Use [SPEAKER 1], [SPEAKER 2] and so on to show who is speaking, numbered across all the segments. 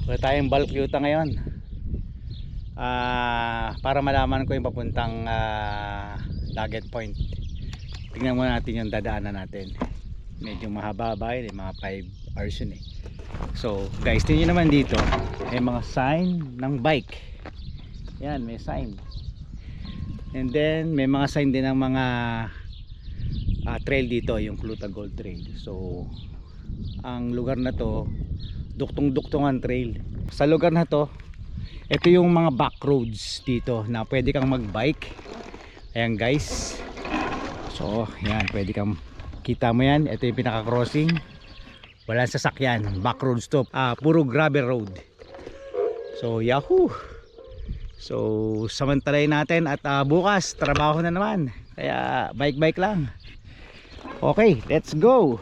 [SPEAKER 1] Wala tayong bulk yuta ngayon. Para malaman ko yung papuntang target point. Tingnan muna natin yung dadaanan natin. Medyo mahaba ba yun, mga 5 hours yun eh. So guys, tingnan nyo naman dito, may mga sign ng bike. Yan, may sign. And then may mga sign din ng mga trail dito, yung Cluta Gold Trail. So ang lugar na to, duktong-duktongan trail. Sa lugar na to, ito yung mga back roads dito na pwede kang mag-bike. Ayan guys. So yan, pwede kang, kita mo yan, ito yung pinaka-crossing. Walang sasakyan, back roads to. Puro gravel road. So yahoo. So samantalayin natin at bukas trabaho na naman. Kaya bike lang. Okay, let's go.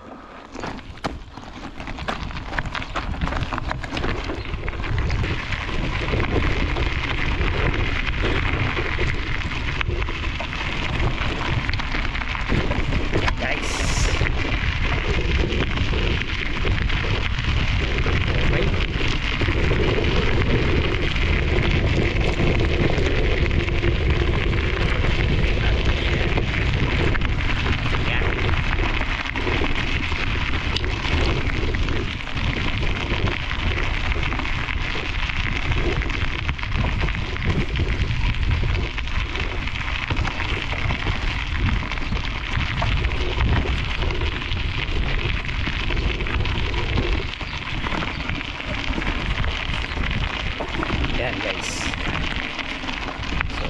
[SPEAKER 1] Yan guys. So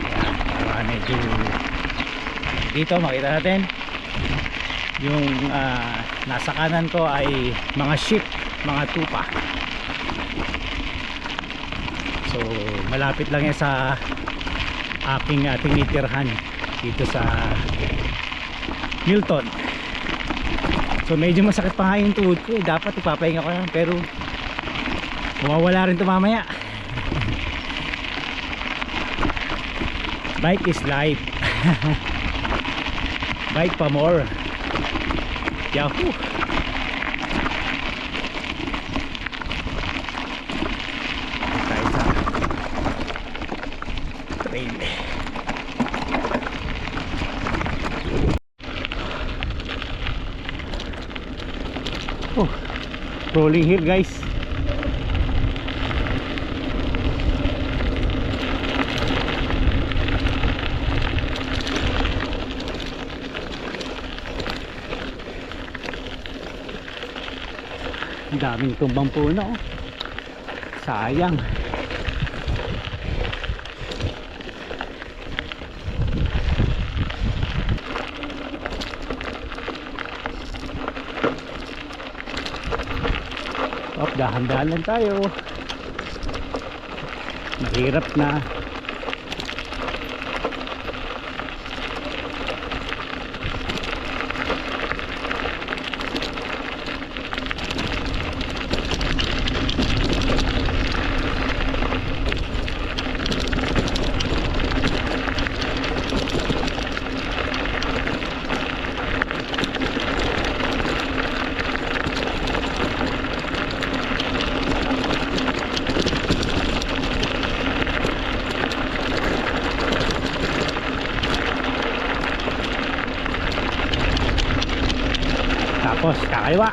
[SPEAKER 1] yan, para medyo dito makita natin yung nasa kanan ko ay mga ship, mga tupa. So malapit lang yan sa aking tinitirhan dito sa Milton. So medyo masakit pa nga yung tuhod ko eh. Dapat ipapahinga ko yan, pero mawawala rin ito mamaya. Bike is life. Bike pa more. Yahoo. Tayo sa trail. Rolling hill guys. Daming tumbang puno. Sayang. Dahan-dahan lang tayo. Mahirap na. Tapos kakaliwa.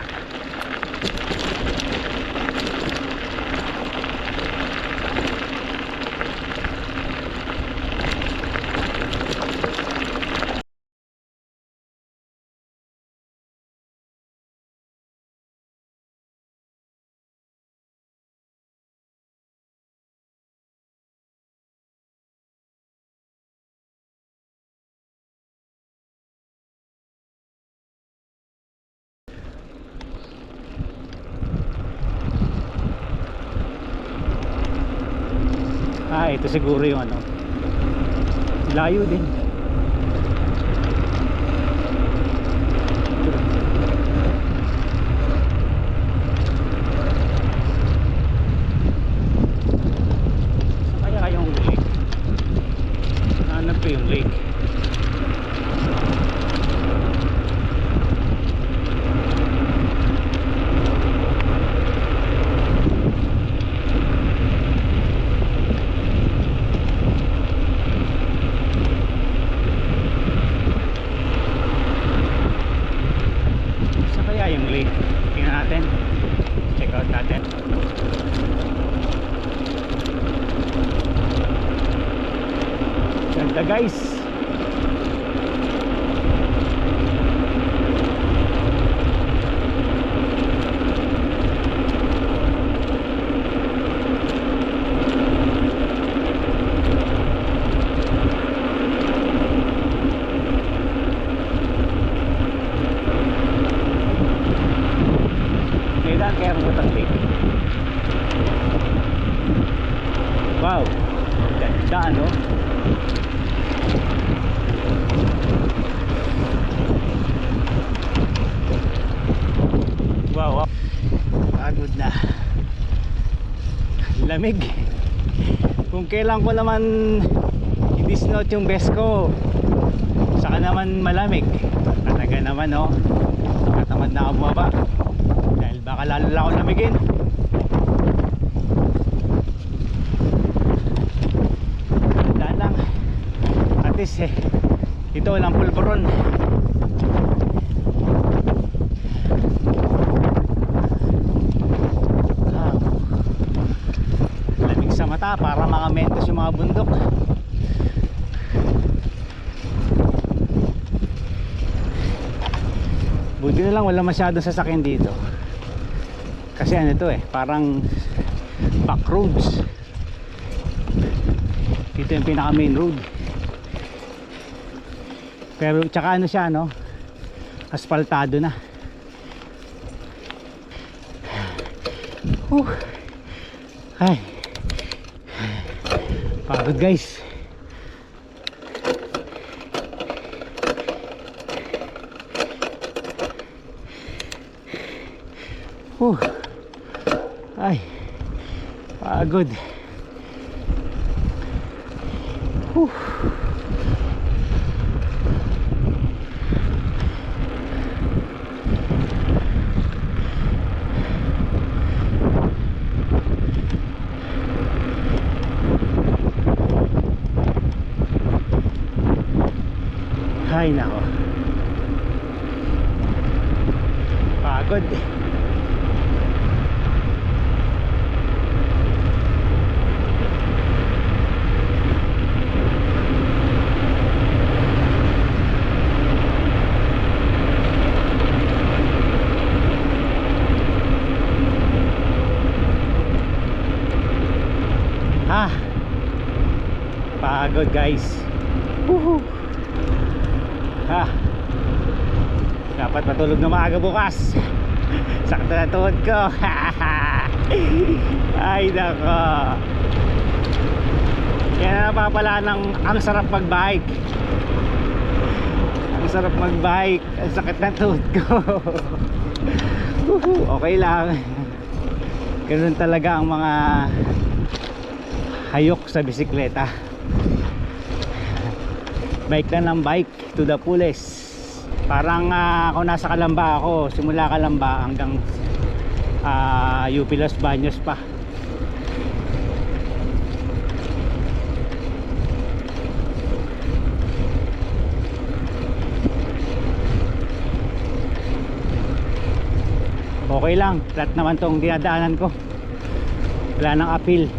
[SPEAKER 1] Ito siguro yung ano, layo din. Saan kaya yung lake? Hanap ko yung lake. guys. Kailan kaya pupunta lake? Wow, ganda ano? Wow, pagod na. Lamig. Kung kailan ko naman i-disnote yung best ko, saka naman malamig. Talaga naman oh, katamad na ako bumaba dahil baka lalo lang ako lamigin. Tandaan lang, at least ito walang pulburon. Lamig sa mata, para mga mentos yung mga bundok. Buti na lang wala masyadong sasakyan dito. Kasi ano to parang back roads. Dito yung pinaka main road. Pero tsaka ano siya no, asfaltado na. Ay, pagod guys. Ay, pagod. Ay nako, pagod. Pagod guys. Dapat matulog na maaga bukas. Sakto na tuhod ko. Ay nako, yan na pala ng ang sarap magbike. Ang sarap magbike. Ang sakit na tuhod ko. Okay lang. Ganun talaga ang mga hayok sa bisikleta. Bike na ng bike to the fullest. Parang kung nasa Calamba ako, simula Calamba hanggang UP Los Baños pa. Okay lang, flat naman tong dinadaanan ko. Wala nang uphill.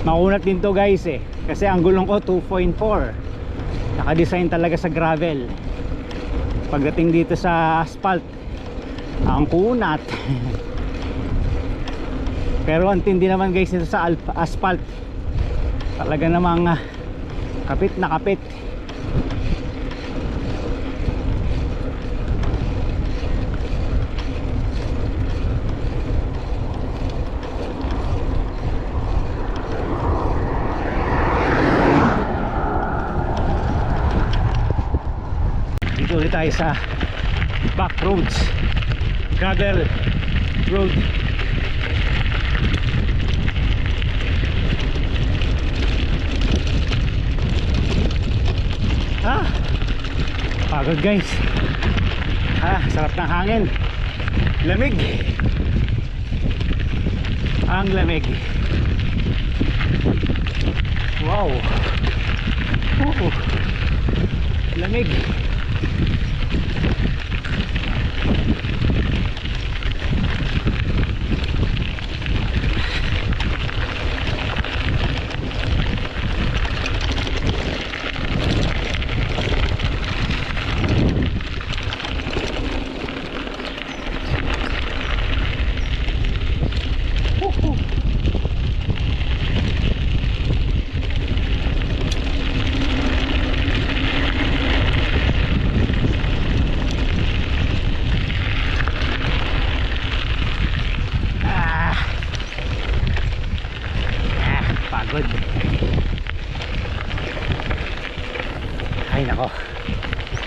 [SPEAKER 1] Makunat din to guys kasi ang gulong ko 2.4. Naka-design talaga sa gravel. Pagdating dito sa asphalt, ang kunat. Pero ang tindi naman guys nito sa asphalt. Talaga namang kapit na kapit. Dito ulit tayo sa back roads, gravel road. Pagod guys. Sarap ng hangin. Lamig. Ang lamig. Wow. Lamig.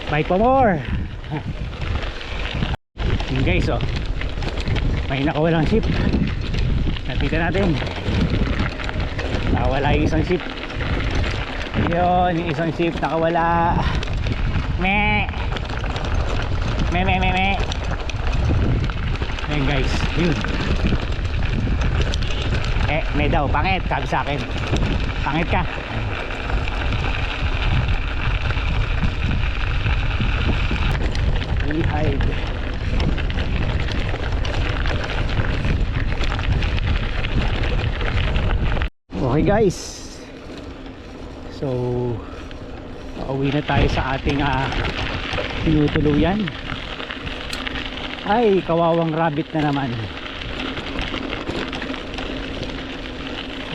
[SPEAKER 1] Fight for more. Yun guys, oh, may nakawalang ship. Nakita natin, nakawala yung isang ship. Yun, yung isang ship nakawala. Me me me me me. Ayun guys, yun. May daw, pangit, sabi sa akin. Pangit ka. Hide. Okay guys, so pauwi na tayo sa ating tinutuluyan. Ay, kawawang rabbit na naman.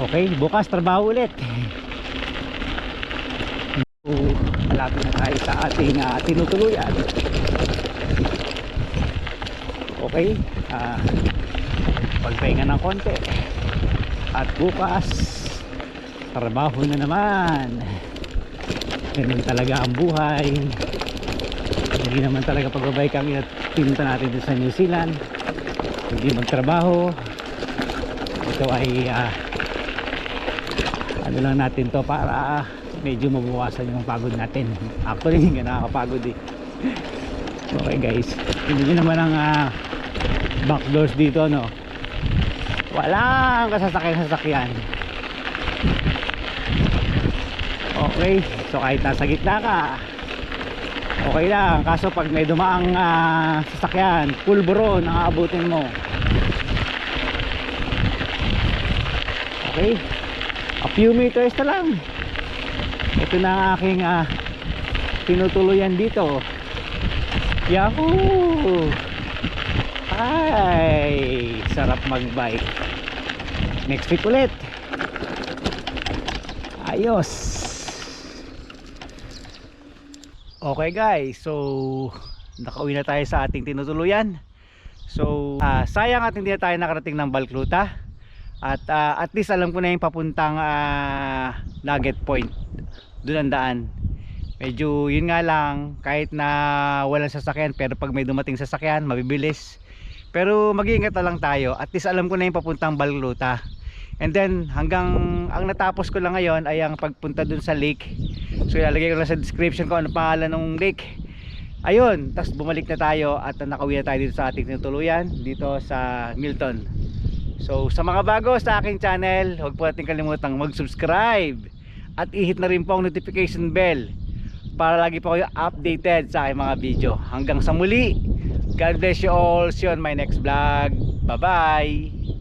[SPEAKER 1] Okay, bukas trabaho ulit. So, malapit na tayo sa ating tinutuluyan. Okay, pagpahinga ng konti at bukas trabaho na naman. Ganun talaga ang buhay. Hindi naman talaga pagbabike ang pinunta natin sa New Zealand, hindi magtrabaho. Ito ay ano lang natin to para medyo mabawasan yung pagod natin. Actually hindi nga nakakapagod eh. Okay guys, hindi naman ang back doors dito, no? Walang sasakyan. Okay, so kahit nasa gitna ka, okay lang. Kaso pag may dumaang sasakyan, pulburon ang aabutin mo. Okay, a few meters na lang. Ito na ang aking tinutuluyan dito. Yahoo! Ay, sarap magbike. Next week ulit. Ayos. Okay guys, so nakauwi na tayo sa ating tinutuluyan. So sayang at hindi na tayo nakarating ng Balclutha. At least alam ko na yung papuntang Nugget Point. Doon ang daan. Medyo yun nga lang, kahit na walang sasakyan, pero pag may dumating sasakyan mabibilis. Pero mag-iingat na lang tayo. At least alam ko na yung papuntang Balclutha. And then hanggang ang natapos ko lang ngayon ay ang pagpunta dun sa lake. So ilalagay ko lang sa description ko ano pangalan ng lake. Ayun, tapos bumalik na tayo at nakauwi na tayo dito sa ating tinutuluyan dito sa Milton. So sa mga bago sa aking channel, huwag po natin kalimutang mag-subscribe at i-hit na rin po ang notification bell para lagi po kayo updated sa aking mga video. Hanggang sa muli, God bless you all. See you on my next vlog. Bye bye.